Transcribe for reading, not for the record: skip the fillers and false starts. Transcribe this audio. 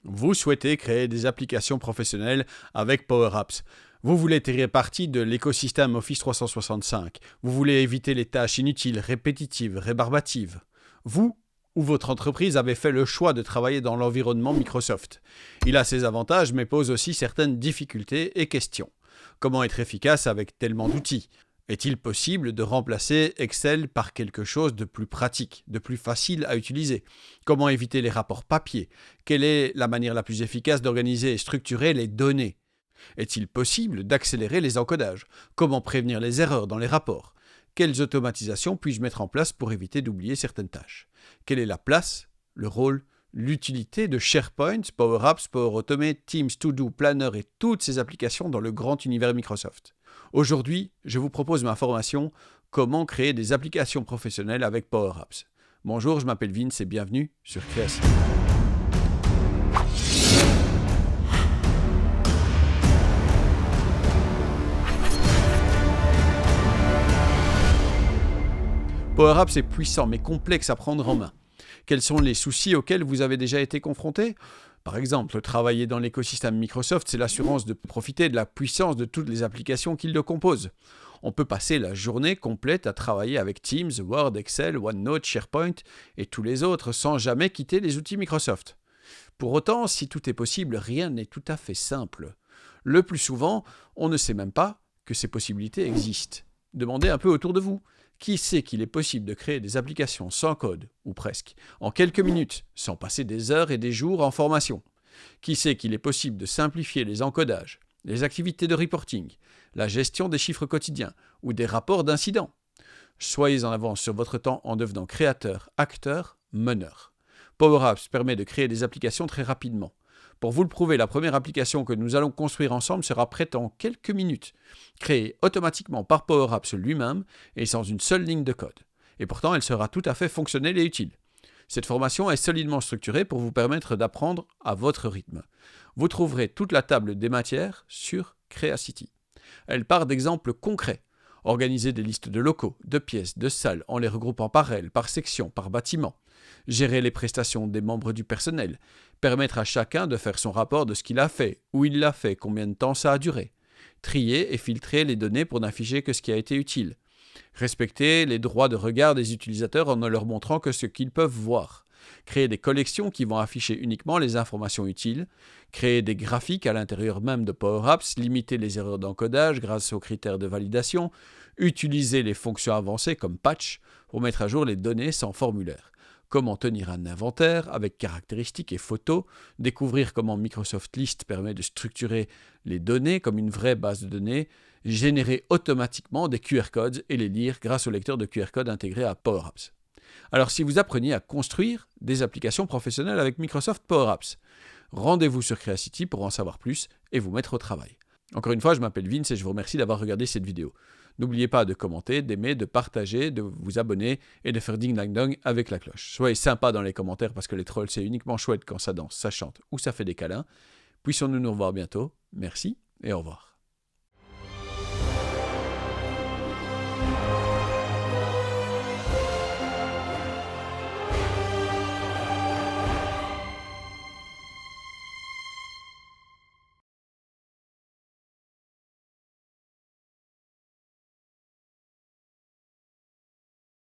Vous souhaitez créer des applications professionnelles avec Power Apps. Vous voulez tirer parti de l'écosystème Office 365. Vous voulez éviter les tâches inutiles, répétitives, rébarbatives. Vous ou votre entreprise avez fait le choix de travailler dans l'environnement Microsoft. Il a ses avantages mais pose aussi certaines difficultés et questions. Comment être efficace avec tellement d'outils ? Est-il possible de remplacer Excel par quelque chose de plus pratique, de plus facile à utiliser ? Comment éviter les rapports papier ? Quelle est la manière la plus efficace d'organiser et structurer les données ? Est-il possible d'accélérer les encodages ? Comment prévenir les erreurs dans les rapports ? Quelles automatisations puis-je mettre en place pour éviter d'oublier certaines tâches ? Quelle est la place, le rôle, l'utilité de SharePoint, Power Apps, Power Automate, Teams, To-Do, Planner et toutes ces applications dans le grand univers Microsoft ? Aujourd'hui, je vous propose ma formation « Comment créer des applications professionnelles avec Power Apps ». Bonjour, je m'appelle Vince et bienvenue sur Créacity. Power Apps est puissant mais complexe à prendre en main. Quels sont les soucis auxquels vous avez déjà été confrontés ? Par exemple, travailler dans l'écosystème Microsoft, c'est l'assurance de profiter de la puissance de toutes les applications qu'il le composent. On peut passer la journée complète à travailler avec Teams, Word, Excel, OneNote, SharePoint et tous les autres sans jamais quitter les outils Microsoft. Pour autant, si tout est possible, rien n'est tout à fait simple. Le plus souvent, on ne sait même pas que ces possibilités existent. Demandez un peu autour de vous. Qui sait qu'il est possible de créer des applications sans code, ou presque, en quelques minutes, sans passer des heures et des jours en formation ? Qui sait qu'il est possible de simplifier les encodages, les activités de reporting, la gestion des chiffres quotidiens ou des rapports d'incidents ? Soyez en avance sur votre temps en devenant créateur, acteur, meneur. Power Apps permet de créer des applications très rapidement. Pour vous le prouver, la première application que nous allons construire ensemble sera prête en quelques minutes, créée automatiquement par Power Apps lui-même et sans une seule ligne de code. Et pourtant, elle sera tout à fait fonctionnelle et utile. Cette formation est solidement structurée pour vous permettre d'apprendre à votre rythme. Vous trouverez toute la table des matières sur Créacity. Elle part d'exemples concrets. Organiser des listes de locaux, de pièces, de salles en les regroupant par aile, par section, par bâtiment. Gérer les prestations des membres du personnel. Permettre à chacun de faire son rapport de ce qu'il a fait, où il l'a fait, combien de temps ça a duré. Trier et filtrer les données pour n'afficher que ce qui a été utile. Respecter les droits de regard des utilisateurs en ne leur montrant que ce qu'ils peuvent voir. Créer des collections qui vont afficher uniquement les informations utiles. Créer des graphiques à l'intérieur même de Power Apps. Limiter les erreurs d'encodage grâce aux critères de validation. Utiliser les fonctions avancées comme patch pour mettre à jour les données sans formulaire. Comment tenir un inventaire avec caractéristiques et photos, découvrir comment Microsoft List permet de structurer les données comme une vraie base de données, générer automatiquement des QR codes et les lire grâce au lecteur de QR codes intégré à Power Apps. Alors si vous appreniez à construire des applications professionnelles avec Microsoft Power Apps, rendez-vous sur Créacity pour en savoir plus et vous mettre au travail. Encore une fois, je m'appelle Vince et je vous remercie d'avoir regardé cette vidéo. N'oubliez pas de commenter, d'aimer, de partager, de vous abonner et de faire ding-dang-dong avec la cloche. Soyez sympa dans les commentaires parce que les trolls, c'est uniquement chouette quand ça danse, ça chante ou ça fait des câlins. Puissions-nous nous revoir bientôt. Merci et au revoir.